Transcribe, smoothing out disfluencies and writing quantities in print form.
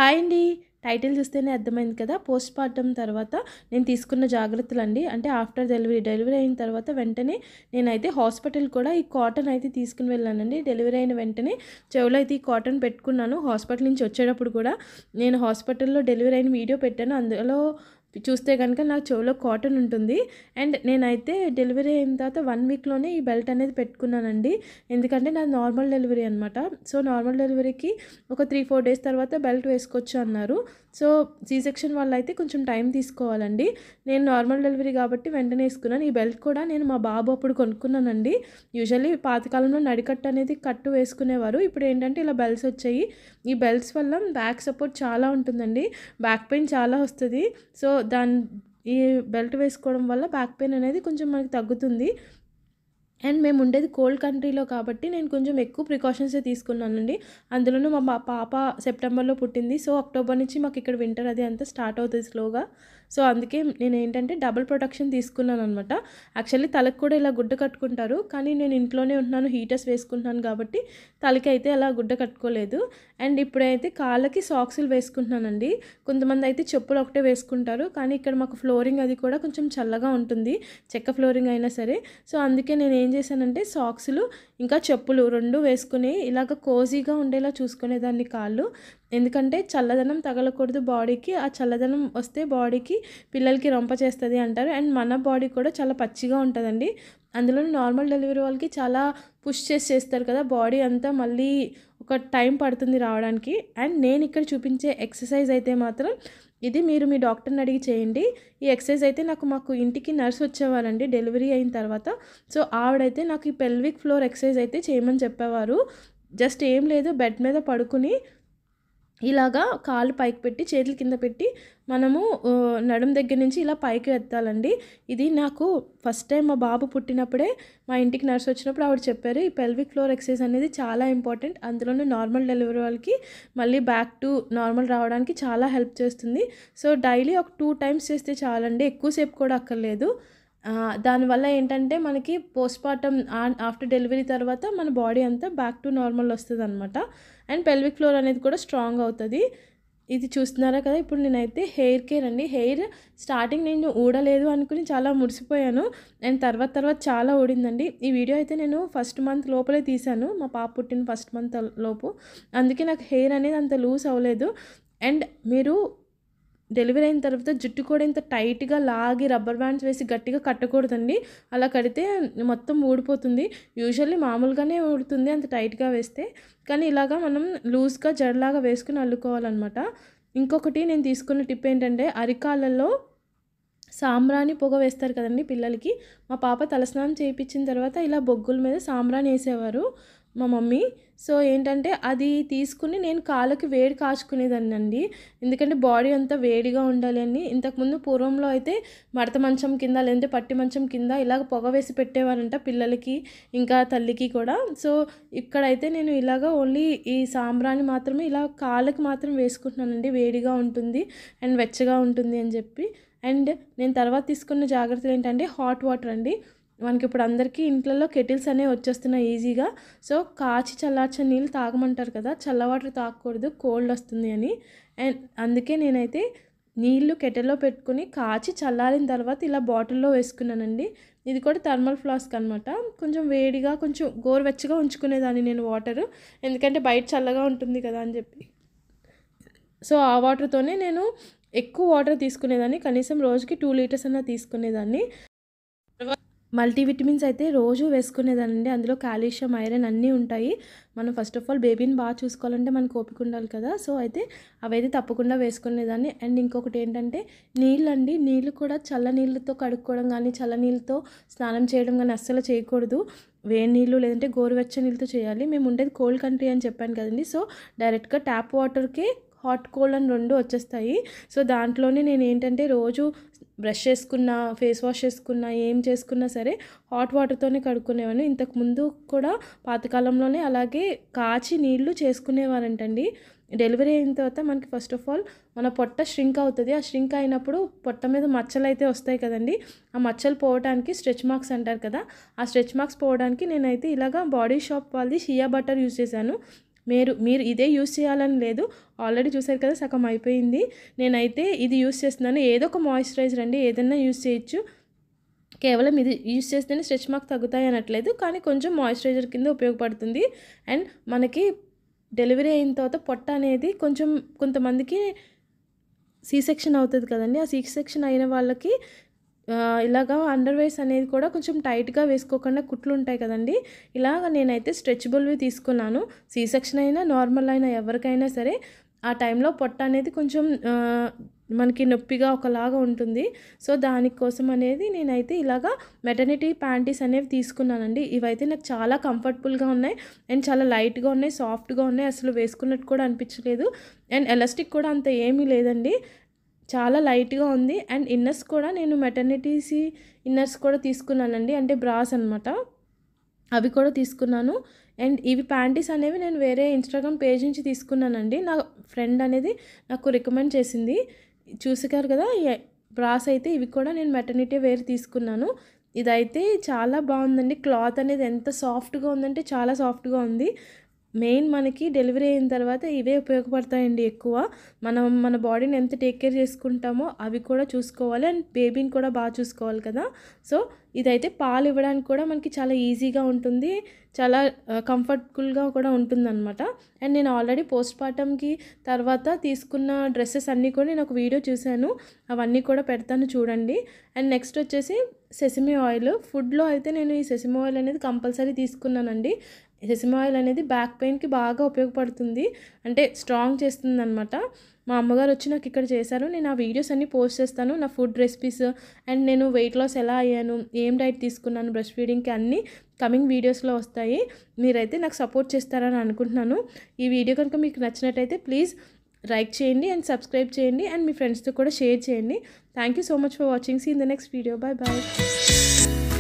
Hi అండి. Title చూస్తేనే అర్థమైంది కదా! పోస్ట్ పార్టమ్ తర్వాత నేను తీసుకున్న జాగ్రత్తలండి. అంటే ఆఫ్టర్ డెలివరీ అయిన తర్వాత వెంటనే నేనైతే హాస్పిటల్ కూడా ఈ కాటన్ అయితే తీసుకొని వెళ్ళానండి. డెలివరీ అయిన వెంటనే చెవిలో అయితే ఈ కాటన్ పెట్టుకున్నాను. హాస్పిటల్ నుంచి వచ్చేటప్పుడు కూడా నేను హాస్పిటల్‌లో డెలివరీ అయిన వీడియో పెట్టాను. అందులో చూస్తే గనుక నా చెవిలో కాటన్ ఉంటుంది. అండ్ నేనైతే డెలివరీ అయిన తర్వాత 1 వీక్‌లోనే ఈ బెల్ట్ అనేది పెట్టుకున్నానండి. ఎందుకంటే నాది నార్మల్ డెలివరీ అనమాట. సో, నార్మల్ డెలివరీకి ఒక 3, 4 డేస్ తర్వాత బెల్ట్ వేసుకోవచ్చు అన్నారు. సో, సి సెక్షన్ వాళ్ళైతే కొంచెం టైం తీసుకోవాలండి. నేను నార్మల్ డెలివరీ కాబట్టి వెంటనే వేసుకున్నాను. ఈ బెల్ట్ కూడా నేను మా బాబు అప్పుడు కొనుక్కున్నానండి. యూజువల్లీ పాతకాలంలో నడికట్టు అనేది కట్టు వేసుకునేవారు. ఇప్పుడు ఏంటంటే ఇలా బెల్ట్స్ వచ్చాయి. ఈ బెల్ట్స్ వల్ల బ్యాక్ సపోర్ట్ చాలా ఉంటుందండి. బ్యాక్ పెయిన్ చాలా వస్తది. సో, ఈ బెల్ట్ వేసుకోవడం వల్ల బ్యాక్ పెయిన్ అనేది కొంచెం మనకి తగ్గుతుంది. అండ్ మేము ఉండేది కోల్డ్ కంట్రీలో కాబట్టి నేను కొంచెం ఎక్కువ ప్రికాషన్సే తీసుకున్నానండి. అందులోనూ మా పాప సెప్టెంబర్‌లో పుట్టింది. సో, అక్టోబర్ నుంచి మాకు ఇక్కడ వింటర్ అది అంతా స్టార్ట్ అవుతది స్లోగా. సో, అందుకే నేనేంటంటే డబుల్ ప్రొటెక్షన్ తీసుకున్నాననమాట. యాక్చువల్లీ తలకి కూడా ఇలా గుడ్డ కట్టుకుంటారు. కానీ నేను ఇంట్లోనే ఉంటున్నాను, హీటర్స్ వేసుకుంటున్నాను కాబట్టి తలకైతే అలా గుడ్డ కట్టుకోలేదు. అండ్ ఇప్పుడైతే కాళ్ళకి సాక్సులు వేసుకుంటున్నానండి. కొంతమంది అయితే చెప్పులు ఒకటే వేసుకుంటారు. కానీ ఇక్కడ మాకు ఫ్లోరింగ్ అది కూడా కొంచెం చల్లగా ఉంటుంది. చెక్క ఫ్లోరింగ్ అయినా సరే. సో, అందుకే నేను ఏం చేశానంటే సాక్సులు ఇంకా చెప్పులు 2 వేసుకుని ఇలాగ కోజీగా ఉండేలా చూసుకునేదాన్ని కాళ్ళు. ఎందుకంటే చల్లదనం తగలకూడదు బాడీకి. ఆ చల్లదనం వస్తే బాడీకి పిల్లలకి రొంప చేస్తది అంటారు. అండ్ మన బాడీ కూడా చాలా పచ్చిగా ఉంటదండి. అందులోను నార్మల్ డెలివరీ వాళ్ళకి చాలా పుష్ చేస్తారు కదా! బాడీ అంతా మళ్ళీ ఒక టైం పడుతుంది రావడానికి. అండ్ నేను ఇక్కడ చూపించే ఎక్సర్సైజ్ అయితే మాత్రం ఇది మీరు మీ డాక్టర్‌ని అడిగి చేయండి. ఈ ఎక్సర్సైజ్ అయితే మాకు ఇంటికి నర్స్ వచ్చేవారండి డెలివరీ అయిన తర్వాత. సో, ఆవిడైతే నాకు ఈ పెల్విక్ ఫ్లోర్ ఎక్సర్సైజ్ అయితే చేయమని చెప్పేవారు. జస్ట్ ఏం లేదు, బెడ్ మీద పడుకుని ఇలాగా కాళ్ళు పైకి పెట్టి చేతులు కింద పెట్టి మనము నడుము దగ్గర నుంచి ఇలా పైకి ఎత్తాలండి. ఇది నాకు ఫస్ట్ టైం మా బాబు పుట్టినప్పుడే మా ఇంటికి నర్స్ వచ్చినప్పుడు ఆవిడ చెప్పారు. ఈ పెల్విక్ ఫ్లోర్ ఎక్సర్సైజ్ అనేది చాలా ఇంపార్టెంట్. అందులోనూ నార్మల్ డెలివరీ వాళ్ళకి మళ్ళీ బ్యాక్ టు నార్మల్ రావడానికి చాలా హెల్ప్ చేస్తుంది. సో, డైలీ ఒక 2 టైమ్స్ చేస్తే చాలండి. ఎక్కువసేపు కూడా అక్కర్లేదు. దానివల్ల ఏంటంటే మనకి పోస్ట్‌పార్టమ్ ఆఫ్టర్ డెలివరీ తర్వాత మన బాడీ అంతా బ్యాక్ టు నార్మల్ వస్తదనమాట. అండ్ పెల్విక్ ఫ్లోర్ అనేది కూడా స్ట్రాంగ్ అవుతది. ఇది చూస్తున్నారా కదా! ఇప్పుడు నేనైతే హెయిర్ కేర్ అండి. హెయిర్ స్టార్టింగ్ నేను ఊడలేదు అనుకుని చాలా మురిసిపోయాను. అండ్ తర్వాత చాలా ఊడిందండి. ఈ వీడియో అయితే నేను ఫస్ట్ మంత్ లోపలే తీశాను. మా పాప పుట్టిన ఫస్ట్ మంత్ లోపు. అందుకే నాకు హెయిర్ అనేది అంత లూజ్ అవ్వలేదు. అండ్ మీరు డెలివరీ అయిన తర్వాత జుట్టు కూడా ఇంత టైట్‌గా లాగి రబ్బర్ బ్యాండ్స్ వేసి గట్టిగా కట్టకూడదండి. అలా కడితే మొత్తం ఊడిపోతుంది. యూజువల్లీ మామూలుగానే ఊడుతుంది అంత టైట్‌గా వేస్తే. కానీ ఇలాగా మనం లూజ్‌గా జడలాగా వేసుకొని అల్లుకోవాలనమాట. ఇంకొకటి నేను తీసుకున్న టిప్ ఏంటంటే అరికాళ్ళలో సాంబ్రాణి పొగ వేస్తారు కదండీ పిల్లలకి. మా పాప తలస్నానం చేయించిన తర్వాత ఇలా బొగ్గుల మీద సాంబ్రాణి వేసేవారు మా మమ్మీ. సో, ఏంటంటే అది తీసుకుని నేను కాళ్ళకి వేడి కాచుకునేదాన్నండి. ఎందుకంటే బాడీ అంతా వేడిగా ఉండాలి అని. ఇంతకుముందు పూర్వంలో అయితే మడత మంచం కింద లేదంటే పట్టి మంచం కింద ఇలాగ పొగ వేసి పెట్టేవారంట పిల్లలకి ఇంకా తల్లికి కూడా. సో, ఇక్కడైతే నేను ఇలాగ ఓన్లీ ఈ సాంబ్రాణి మాత్రమే ఇలా కాళ్ళకి మాత్రం వేసుకుంటున్నానండి. వేడిగా ఉంటుంది అండ్ వెచ్చగా ఉంటుంది అని చెప్పి. అండ్ నేను తర్వాత తీసుకున్న జాగ్రత్తలు ఏంటంటే హాట్ వాటర్ అండి. మనకి ఇప్పుడు అందరికీ ఇంట్లలో కెటిల్స్ అనేవి వచ్చేస్తున్నాయి ఈజీగా. సో, కాచి చల్లార్చిన నీళ్ళు తాగమంటారు కదా! చల్ల వాటర్ తాగకూడదు కోల్డ్ వస్తుంది అని. అండ్ అందుకే నేనైతే నీళ్ళు కెటిల్‌లో పెట్టుకొని కాచి చల్లారిన తర్వాత ఇలా బాటిల్‌లో వేసుకున్నానండి. ఇది కూడా థర్మల్ ఫ్లాస్క్ అనమాట. కొంచెం వేడిగా కొంచెం గోరువెచ్చగా ఉంచుకునేదాన్ని నేను వాటరు. ఎందుకంటే బయట చల్లగా ఉంటుంది కదా అని చెప్పి. సో, ఆ వాటర్‌తోనే నేను ఎక్కువ వాటర్ తీసుకునేదాన్ని. కనీసం రోజుకి 2 లీటర్స్ అన్నా తీసుకునేదాన్ని. మల్టీవిటమిన్స్ అయితే రోజు వేసుకునేదానండి. అందులో కాల్షియం, ఐరన్ అన్నీ ఉంటాయి. మనం ఫస్ట్ ఆఫ్ ఆల్ బేబీని బాగా చూసుకోవాలంటే మనకు ఓపిక ఉండాలి కదా! సో, అయితే అవైతే తప్పకుండా వేసుకునేదాన్ని. అండ్ ఇంకొకటి ఏంటంటే నీళ్ళండి. నీళ్ళు కూడా చల్ల నీళ్ళతో కడుక్కోవడం కానీ, చల్ల నీళ్ళతో స్నానం చేయడం కానీ అస్సలు చేయకూడదు. వేడి నీళ్ళు లేదంటే గోరువెచ్చని నీళ్ళతో చేయాలి. మేము ఉండేది కోల్డ్ కంట్రీ అని చెప్పాను కదండీ! సో, డైరెక్ట్‌గా ట్యాప్ వాటర్‌కే హాట్, కోల్డ్ అని 2 వచ్చేస్తాయి. సో, దాంట్లోనే నేనేంటంటే రోజు బ్రష్ చేసుకున్నా, ఫేస్ వాష్ చేసుకున్నా, ఏం చేసుకున్నా సరే హాట్ వాటర్‌తోనే కడుక్కునేవాడిని. ఇంతకుముందు కూడా పాతకాలంలోనే అలాగే కాచి నీళ్ళు చేసుకునేవారంటండి. డెలివరీ అయిన తర్వాత మనకి ఫస్ట్ ఆఫ్ ఆల్ మన పొట్ట ష్రింక్ అవుతది. ఆ ష్రింక్ అయినప్పుడు పొట్ట మీద మచ్చలైతే వస్తాయి కదండీ! ఆ మచ్చలు పోవడానికి స్ట్రెచ్ మార్క్స్ అంటారు కదా! ఆ స్ట్రెచ్ మార్క్స్ పోవడానికి నేనైతే ఇలాగా బాడీ షాప్ వాళ్ళది షియా బటర్ యూజ్ చేశాను. మీరు ఇదే యూస్ చేయాలని లేదు. ఆల్రెడీ చూసారు కదా సగం అయిపోయింది. నేనైతే ఇది యూస్ చేస్తున్నాను. ఏదో ఒక మాయిశ్చరైజర్ అండి, ఏదైనా యూస్ చేయొచ్చు. కేవలం ఇది యూస్ చేస్తేనే స్ట్రెచ్ మార్క్ తగ్గుతాయి అనట్లేదు, కానీ కొంచెం మాయిశ్చరైజర్ కింద ఉపయోగపడుతుంది. అండ్ మనకి డెలివరీ అయిన తర్వాత పొట్ట అనేది కొంతమందికి సి సెక్షన్ అవుతుంది కదండి. ఆ సి సెక్షన్ అయిన వాళ్ళకి ఇలాగా అండర్వేర్స్ అనేది కూడా కొంచెం టైట్గా వేసుకోకుండా కుట్లు ఉంటాయి కదండి. ఇలాగ నేనైతే స్ట్రెచబుల్వి తీసుకున్నాను. సి సెక్షన్ అయినా నార్మల్ అయినా ఎవరికైనా సరే ఆ టైంలో పొట్ట అనేది కొంచెం మనకి నొప్పిగా ఒకలాగా ఉంటుంది. సో దానికోసం అనేది నేనైతే ఇలాగా మెటర్నిటీ ప్యాంటీస్ అనేవి తీసుకున్నానండి. ఇవైతే నాకు చాలా కంఫర్టబుల్గా ఉన్నాయి అండ్ చాలా లైట్గా ఉన్నాయి, సాఫ్ట్గా ఉన్నాయి. అసలు వేసుకున్నట్టు కూడా అనిపించలేదు. అండ్ ఎలాస్టిక్ కూడా అంత ఏమీ లేదండి, చాలా లైట్గా ఉంది. అండ్ ఇన్నర్స్ కూడా నేను మెటర్నిటీసి ఇన్నర్స్ కూడా తీసుకున్నానండి, అంటే బ్రాస్ అనమాట, అవి కూడా తీసుకున్నాను. అండ్ ఇవి ప్యాంటీస్ అనేవి నేను వేరే ఇన్స్టాగ్రామ్ పేజ్ నుంచి తీసుకున్నానండి. నా ఫ్రెండ్ అనేది నాకు రికమెండ్ చేసింది. చూసారు కదా బ్రాస్ అయితే ఇవి కూడా నేను మెటర్నిటీ వేర్ తీసుకున్నాను. ఇదైతే చాలా బాగుందండి. క్లాత్ అనేది ఎంత సాఫ్ట్గా ఉందంటే చాలా సాఫ్ట్గా ఉంది. మెయిన్ మనకి డెలివరీ అయిన తర్వాత ఇవే ఉపయోగపడతాయండి ఎక్కువ. మనం మన బాడీని ఎంత టేక్ కేర్ చేసుకుంటామో అవి కూడా చూసుకోవాలి అండ్ బేబీని కూడా బాగా చూసుకోవాలి కదా. సో ఇదైతే పాలు ఇవ్వడానికి కూడా మనకి చాలా ఈజీగా ఉంటుంది, చాలా కంఫర్టబుల్గా కూడా ఉంటుందన్నమాట. అండ్ నేను ఆల్రెడీ పోస్ట్ పార్టమ్కి తర్వాత తీసుకున్న డ్రెస్సెస్ అన్నీ కూడా నేను ఒక వీడియో చూశాను, అవన్నీ కూడా పెడతాను చూడండి. అండ్ నెక్స్ట్ వచ్చేసి సెసమీ ఆయిల్. ఫుడ్లో అయితే నేను ఈ సెసమీ ఆయిల్ అనేది కంపల్సరీ తీసుకున్నానండి. సెసమీ ఆయిల్ అనేది బ్యాక్ పెయిన్కి బాగా ఉపయోగపడుతుంది, అంటే స్ట్రాంగ్ చేస్తుంది అనమాట. మా అమ్మగారు వచ్చి నాకు ఇక్కడ చేశారు. నేను ఆ వీడియోస్ అన్నీ పోస్ట్ చేస్తాను, నా ఫుడ్ రెసిపీస్ అండ్ నేను వెయిట్ లాస్ ఎలా అయ్యాను, ఏం డైట్ తీసుకున్నాను బ్రెస్ట్ ఫీడింగ్కి, అన్నీ కమింగ్ వీడియోస్లో వస్తాయి. మీరైతే నాకు సపోర్ట్ చేస్తారని అనుకుంటున్నాను. ఈ వీడియో కనుక మీకు నచ్చినట్టయితే ప్లీజ్ లైక్ చేయండి అండ్ సబ్స్క్రైబ్ చేయండి అండ్ మీ ఫ్రెండ్స్తో కూడా షేర్ చేయండి. Thank you so much for watching. See in the next video. Bye bye.